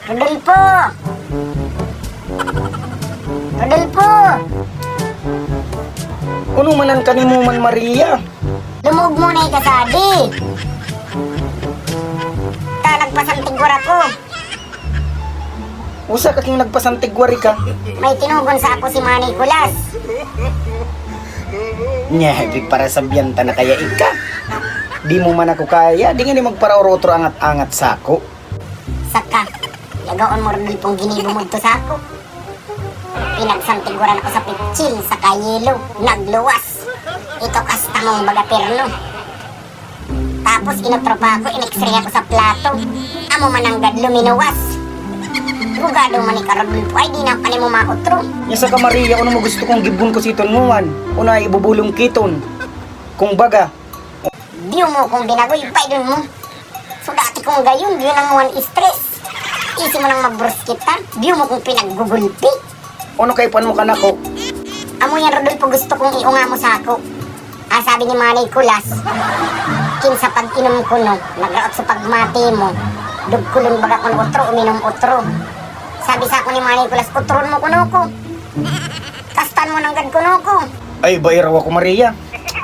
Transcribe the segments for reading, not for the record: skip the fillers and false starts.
Rodolfo! Rodolfo! Ano manan kanimo man Maria? Lumog mo na ikasabi. Nagpasantigwar ako. Usa ka king nagpasantigwari ka. May tinugon sa ako si Manny Kulas. Nya, di para sabyanta na kaya ika. Di mo man ako kaya, di nga ni magparaurotro angat-angat sako. Saka, yagaon mo rin pong ginibo mo ito sa ako. Pinagsantigwaran ako sa pitsil, sa kayelo, nagluwas. Ito kasta mong bagaperno. Tapos inotropa ako, in-x-ray ako sa plato. Amo mananggad luminuwas. Rugado man ni Rodolfo, ay di na ka ni mo mautro. Nya sa ka Maria, ano mo gusto kong gibon ko siton nguwan? Una ibubulong kiton. Kung baga, Diyo mo kung binagoy, paidon mo. So dati kong gayon, diyo nang one stress. Isi mo nang mabrus kita, diyo mo kung pinaggugulpi. ano kay pan mo kanako? Amo yan Rodolfo, gusto kong iunga mo sa ako. Sabi ni Manny Kulas, kinsa pag-inom ko no, nagraot sa pagmati mo. Dugkulon baga kung utro, uminom utro. Sabi sa ako ni Manny Kulas, utron mo kuno ko. Kastan mo nang gad kuno ko. Ay, bayraw ako Maria.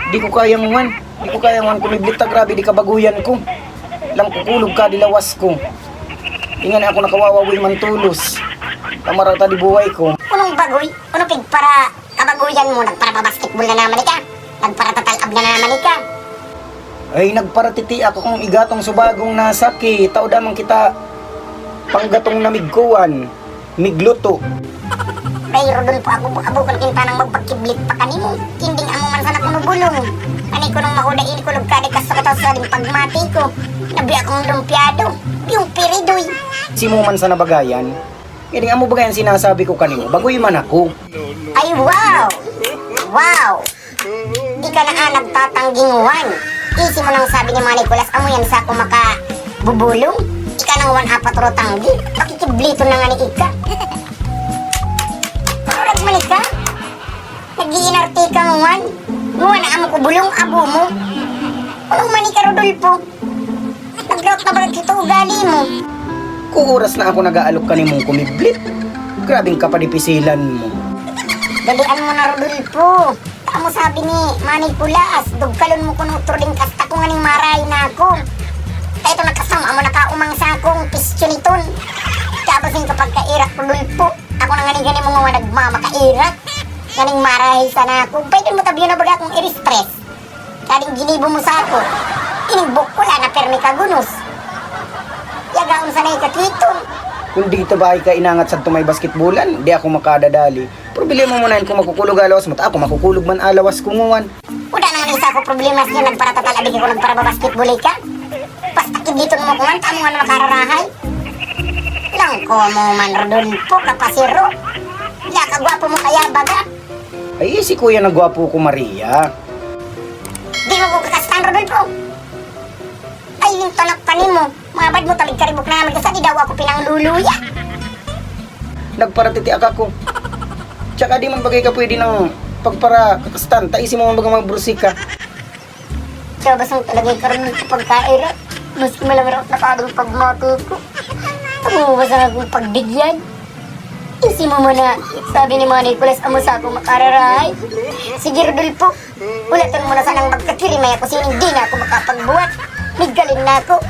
Di ko kaya nguwan. Di ko kaya nguwan kumiblita, grabe di kabaguyan ko. Lang kukulog ka, dilawas ko. Ingan ako nakawawawi man tulos. Kamaraw ta di buhay ko. Unong bagoy, uno pig para kabaguyan mo, nagpara pa basketball na naman ka. Nagpara tatalab na naman ka. Ay, nagparatiti ako kung igatong subagong nasaki. Tao damang kita panggatong namigkuan. Migluto. Ay, Rodolfo, ako abukon kinta nang magpagkiblit pa kanimo. Kinding amo man sana kuno bulong. Ani ko nang mahudain ko lugkade kasakatas sa ring pagmati ko. Nabi akong lumpiyado. Yung piridoy. Si mo man sa nabagayan. Kaya nga mo bagayan sinasabi ko kanimo. Bagoy man ako. Ay, wow! Wow! Di ka na nagtatangging one. Isi mo nang sabi ni Manny Kulas, amo yan sa ako makabubulong. Ika nang 1 4 tanggi. Pakikiblito na nga ni Ika. Parang man Ika. Nag-iinarte ka mo one. Nguwan na amo ko bulong, abo mo. Anong mani ka Rodolfo? Nag-rock na ba ito ugali mo? Kung oras na ako nag-aalok kanimong kumiblit. Grabing kapadipisilan mo. Dalian mo na Rodolfo. Amo sabi ni Manny Kulas, dugkalon mo kuno truding kasta ko nganing maray na ako. Kaya ito nakasama amo nakaumang sa akong pistyoniton. Kabasin kapag kairak Rodolfo. Ako na nganing ganing mga nagmamakairak. Nganing maray sana ako. Pwede mo tabi na baga akong i-stress. Kading ginibo mo sa ako. Inigbok ko lang na permi ka gunos. Yagaon sanay ka kitong. Kung dito ba ay kainangat sa tumay basketbulan, di ako makadadali. Problema mo na yun kung makukulog alawas mo, ako makukulog man alawas kunguan. Wala nang isa ko problema siya nagparatatalabig ako nagparababasketball ka. Basta dito mo kuman, tamo nga na makararahay. Lang ko mo man Rodolfo, kapasiro. Ya, kagwapo mo kaya baga. Ay, si kuya na gwapo ko Maria. Di mo ko kakastan Rodolfo. Ay, yung tanak pa mo. Mga bad mo, talig karibok na naman kasi di daw ako pinangluluya. Nagparatiti ako. Tsaka di man bagay ka pwede ng pagpara kakastan. Taisi mo man baga magbrusika. So, basang talagay ka rin sa pagkaira. Mas malamarot na parang pagmati ko. Amo ba sa akong pagbigyan? Isi mo muna, sabi ni Manny Kulas, amo sa akong makararahay. Sige Rodolfo, ulatan mo na sanang magkakirimay ako sining di na ako makapagbuhat. Miggalin na ako.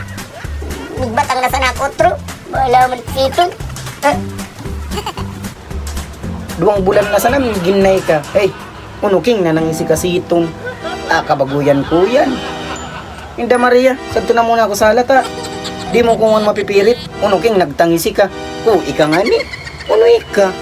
Migbatang na sana ako, tro. Bahala mo nagsiton. 2 bulan na sana ginay ka. Hey, unuking na nang isi kasitong. Kabaguyan ko yan. Hinda Maria, sabto na muna ako sa halata. Di mo kung mapipirit. Unuking nagtangisi ka. Ika nga ni. Uno ika.